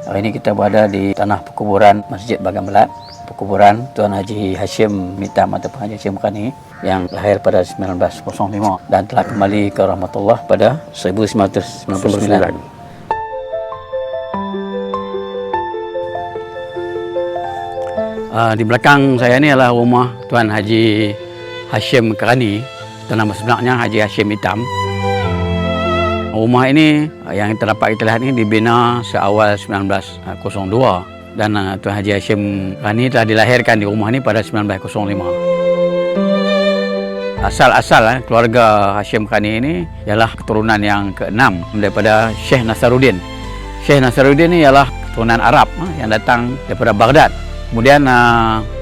Hari ini kita berada di tanah perkuburan Masjid Bagan Belat, perkuburan Tuan Haji Hashim Hitam ataupun Haji Hashim Kani yang lahir pada 1905 dan telah kembali ke rahmatullah pada 1999. Di belakang saya ni adalah rumah Tuan Haji Hashim Kani, nama sebenarnya Haji Hashim Hitam. Rumah ini yang terdapat kita lihat ini dibina seawal 1902 dan Tuan Haji Hashim Kani telah dilahirkan di rumah ini pada 1905. Asal-asal keluarga Hashim Kani ini ialah keturunan yang ke-6 daripada Syekh Nasaruddin. Syekh Nasaruddin ini ialah keturunan Arab yang datang daripada Baghdad. Kemudian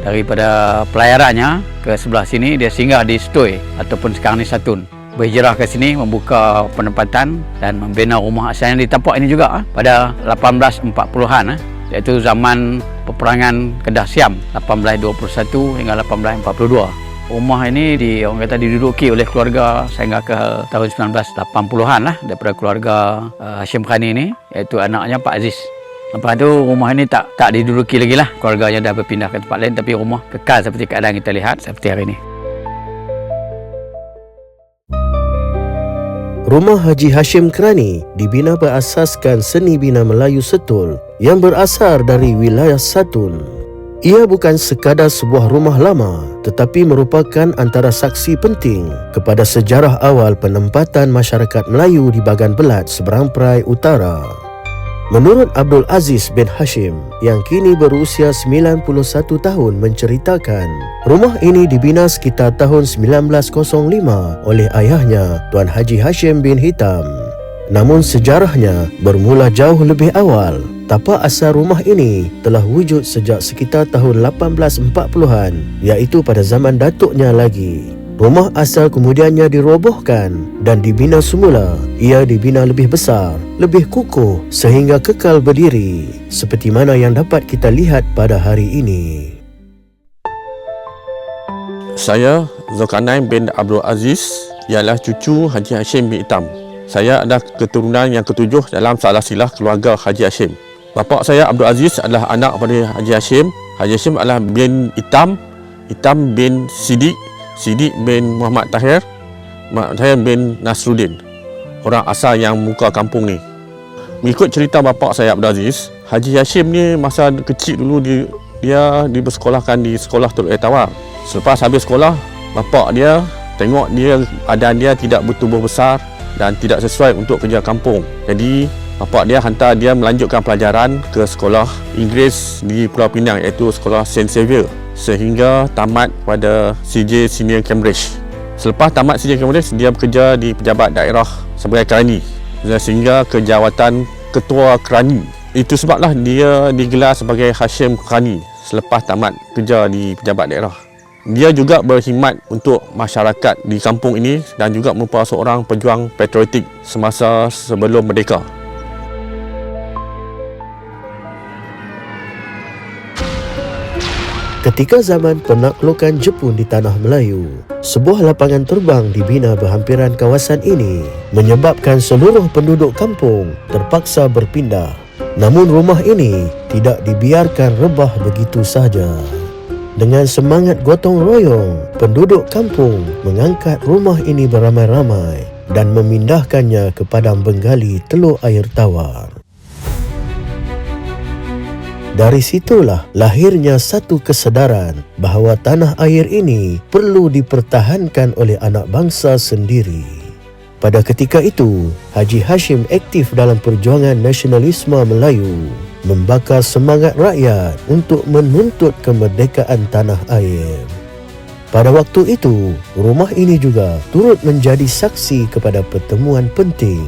daripada pelayarannya ke sebelah sini dia singgah di Stoi ataupun sekarang ni Satun. Berhijrah ke sini membuka penempatan dan membina rumah asal yang di tapak ini juga pada 1840-an iaitu zaman peperangan Kedah Siam 1821 hingga 1842. Rumah ini orang kata diduduki oleh keluarga sehingga ke tahun 1980-an daripada keluarga Hashim Kani ini, iaitu anaknya Pak Aziz. Lepas tu rumah ini tak diduduki lagi keluarganya dah berpindah ke tempat lain, tapi rumah kekal seperti keadaan kita lihat seperti hari ini. Rumah Haji Hashim Kani dibina berasaskan seni bina Melayu Setul yang berasal dari wilayah Satun. Ia bukan sekadar sebuah rumah lama, tetapi merupakan antara saksi penting kepada sejarah awal penempatan masyarakat Melayu di Bagan Belat seberang Perai Utara. Menurut Abdul Aziz bin Hashim yang kini berusia 91 tahun menceritakan, rumah ini dibina sekitar tahun 1905 oleh ayahnya Tuan Haji Hashim bin Hitam. Namun sejarahnya bermula jauh lebih awal. Tapak asal rumah ini telah wujud sejak sekitar tahun 1840-an, iaitu pada zaman datuknya lagi. Rumah asal kemudiannya dirobohkan dan dibina semula. Ia dibina lebih besar, lebih kukuh sehingga kekal berdiri seperti mana yang dapat kita lihat pada hari ini. Saya Zulkarnain bin Abdul Aziz ialah cucu Haji Hashim bin Hitam. Saya adalah keturunan yang ketujuh dalam silsilah keluarga Haji Hashim. Bapa saya Abdul Aziz adalah anak pada Haji Hashim. Haji Hashim adalah bin Hitam, Hitam bin Siddiq, Siddiq bin Muhammad Tahir, Muhammad Tahir bin Nasruddin, orang asal yang muka kampung ni. Mengikut cerita bapa saya Abdul Aziz, Haji Hashim ni masa kecil dulu dia dibersekolahkan di sekolah Teluk Air Tawar. Selepas habis sekolah, bapa dia tengok keadaan dia tidak bertubuh besar dan tidak sesuai untuk kerja kampung. Jadi bapa dia hantar dia melanjutkan pelajaran ke sekolah Inggeris di Pulau Pinang, iaitu sekolah St. Xavier, sehingga tamat pada CJ Senior Cambridge. Selepas tamat CJ Cambridge, dia bekerja di pejabat daerah sebagai kerani sehingga ke jawatan ketua kerani. Itu sebablah dia digelar sebagai Hashim Kani selepas tamat kerja di pejabat daerah. Dia juga berkhidmat untuk masyarakat di kampung ini dan juga merupakan seorang pejuang patriotik semasa sebelum merdeka. Ketika zaman penaklukan Jepun di Tanah Melayu, sebuah lapangan terbang dibina berhampiran kawasan ini, menyebabkan seluruh penduduk kampung terpaksa berpindah. Namun rumah ini tidak dibiarkan rebah begitu sahaja. Dengan semangat gotong royong, penduduk kampung mengangkat rumah ini beramai-ramai dan memindahkannya ke padang Bengali Teluk Air Tawar. Dari situlah lahirnya satu kesedaran bahawa tanah air ini perlu dipertahankan oleh anak bangsa sendiri. Pada ketika itu, Haji Hashim aktif dalam perjuangan nasionalisme Melayu, membakar semangat rakyat untuk menuntut kemerdekaan tanah air. Pada waktu itu, rumah ini juga turut menjadi saksi kepada pertemuan penting.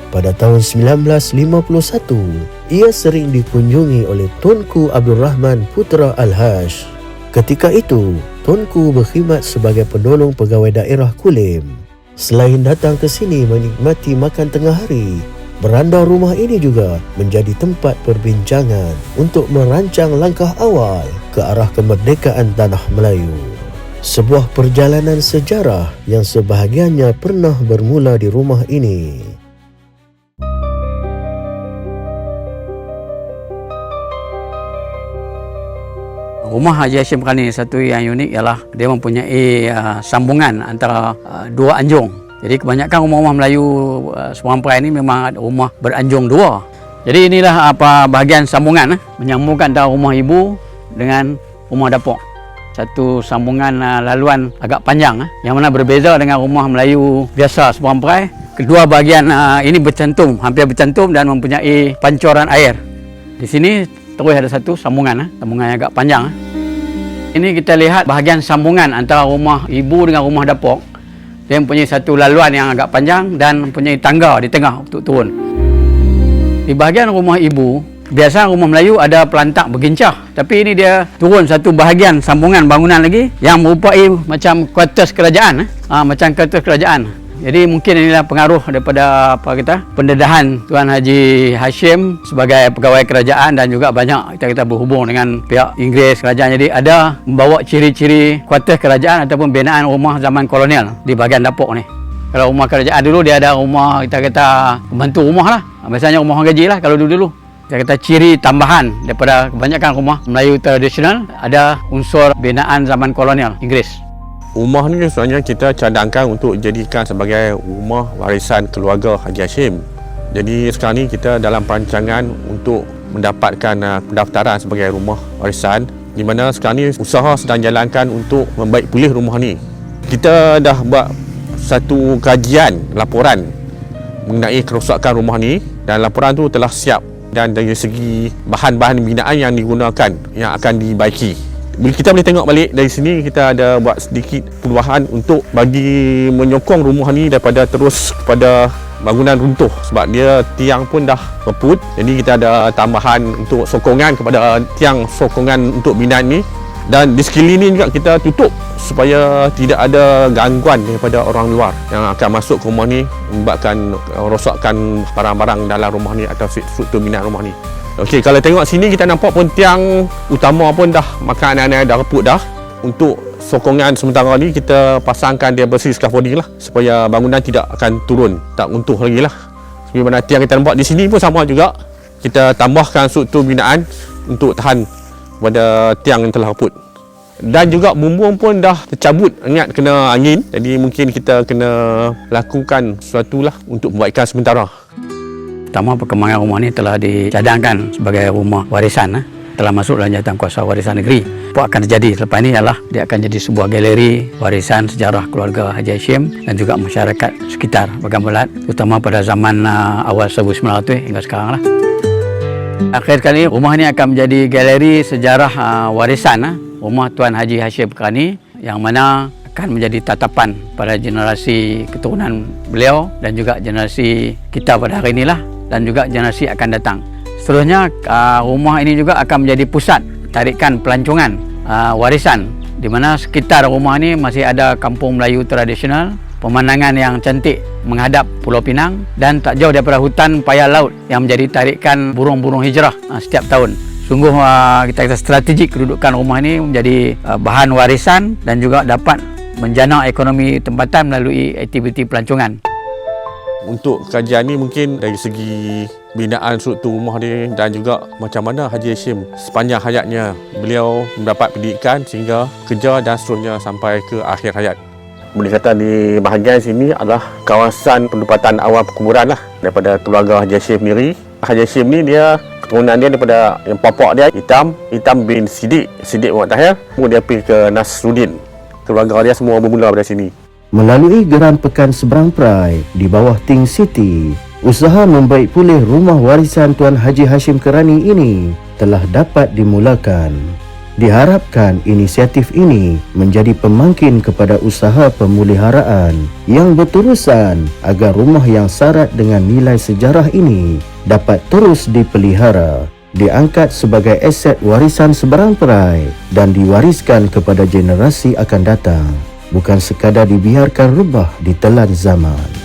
Pada tahun 1951, ia sering dikunjungi oleh Tunku Abdul Rahman Putra Al-Hash. Ketika itu, Tunku berkhidmat sebagai penolong pegawai daerah Kulim. Selain datang ke sini menikmati makan tengah hari, beranda rumah ini juga menjadi tempat perbincangan untuk merancang langkah awal ke arah kemerdekaan tanah Melayu. Sebuah perjalanan sejarah yang sebahagiannya pernah bermula di rumah ini. Rumah Haji Hashim Karani satu yang unik ialah dia mempunyai sambungan antara dua anjung. Jadi kebanyakan rumah-rumah Melayu Seberang Perai ini memang ada rumah beranjung dua. Jadi inilah bahagian sambungan menyambungkan antara rumah ibu dengan rumah dapur. Satu sambungan laluan agak panjang yang mana berbeza dengan rumah Melayu biasa Seberang Perai. Kedua bahagian ini bercantum, hampir bercantum dan mempunyai pancuran air. Di sini terus ada satu sambungan yang agak panjang. Ini kita lihat bahagian sambungan antara rumah ibu dengan rumah dapur. Dia mempunyai satu laluan yang agak panjang dan mempunyai tangga di tengah untuk turun. Di bahagian rumah ibu, biasa rumah Melayu ada pelantak bergincah, tapi ini dia turun satu bahagian sambungan bangunan lagi yang merupai macam kuartus kerajaan, macam kuartus kerajaan. Jadi mungkin inilah pengaruh daripada pendedahan Tuan Haji Hashim sebagai pegawai kerajaan dan juga banyak kita berhubung dengan pihak Inggeris kerajaan. Jadi ada membawa ciri-ciri kuartus kerajaan ataupun binaan rumah zaman kolonial di bahagian dapur ni. Kalau rumah kerajaan dulu dia ada rumah kita pembantu rumah lah. Biasanya rumah orang gaji lah kalau dulu. Kita kata ciri tambahan daripada kebanyakan rumah Melayu tradisional ada unsur binaan zaman kolonial Inggeris. Rumah ni sebenarnya kita cadangkan untuk jadikan sebagai rumah warisan keluarga Haji Hashim. Jadi sekarang ni kita dalam perancangan untuk mendapatkan pendaftaran sebagai rumah warisan, di mana sekarang ni usaha sedang jalankan untuk membaik pulih rumah ni. Kita dah buat satu kajian laporan mengenai kerosakan rumah ni dan laporan tu telah siap, dan dari segi bahan-bahan binaan yang digunakan yang akan dibaiki. Kita boleh tengok balik dari sini, kita ada buat sedikit perubahan untuk bagi menyokong rumah ni daripada terus kepada bangunan runtuh, sebab dia tiang pun dah reput. Jadi kita ada tambahan untuk sokongan kepada tiang sokongan untuk binaan ni, dan di sekeliling juga kita tutup supaya tidak ada gangguan daripada orang luar yang akan masuk ke rumah ni menyebabkan rosakkan barang-barang dalam rumah ni atau struktur binaan rumah ni. Okey, kalau tengok sini kita nampak pun tiang utama pun dah makan anak-anak dah reput dah. Untuk sokongan sementara ni kita pasangkan dia bersih scaffolding lah supaya bangunan tidak akan turun, tak runtuh lagi lah. Seperti mana tiang kita nampak di sini pun sama juga. Kita tambahkan struktur binaan untuk tahan pada tiang yang telah reput. Dan juga bumbung pun dah tercabut, ingat kena angin. Jadi mungkin kita kena lakukan sesuatu lah untuk perbaikan sementara. Pertama, perkembangan rumah ni telah dicadangkan sebagai rumah warisan, telah masuk dalam Jawatankuasa Warisan Negeri. Apa akan terjadi selepas ini ialah dia akan jadi sebuah galeri warisan sejarah keluarga Haji Hashim dan juga masyarakat sekitar Bagan Belat, terutama pada zaman awal 1900 hingga sekarang lah. Akhir kali rumah ni akan menjadi galeri sejarah warisan rumah Tuan Haji Hashim Karani, yang mana akan menjadi tatapan pada generasi keturunan beliau dan juga generasi kita pada hari inilah, dan juga generasi akan datang. Seterusnya rumah ini juga akan menjadi pusat tarikan pelancongan warisan, di mana sekitar rumah ini masih ada kampung Melayu tradisional, pemandangan yang cantik menghadap Pulau Pinang, dan tak jauh daripada hutan paya laut yang menjadi tarikan burung-burung hijrah setiap tahun. Sungguh kita kata strategik kedudukan rumah ini menjadi bahan warisan dan juga dapat menjana ekonomi tempatan melalui aktiviti pelancongan. Untuk kajian ni mungkin dari segi binaan struktur rumah ni dan juga macam mana Haji Hashim sepanjang hayatnya beliau mendapat pendidikan sehingga kerja dan seterusnya sampai ke akhir hayat. Boleh kata di bahagian sini adalah kawasan pendapatan awal perkuburan lah daripada keluarga Haji Hashim sendiri. Haji Hashim ni dia keturunan dia daripada yang papa dia Hitam bin Siddiq Muhammad Tahir. Kemudian dia pergi ke Nasruddin. Keluarga dia semua bermula dari sini. Melalui Geran Pekan Seberang Perai di bawah Ting City, usaha membaik pulih rumah warisan Tuan Haji Hashim Karani ini telah dapat dimulakan. Diharapkan inisiatif ini menjadi pemangkin kepada usaha pemuliharaan yang berterusan agar rumah yang syarat dengan nilai sejarah ini dapat terus dipelihara, diangkat sebagai aset warisan Seberang Perai dan diwariskan kepada generasi akan datang, bukan sekadar dibiarkan rebah di telan zaman.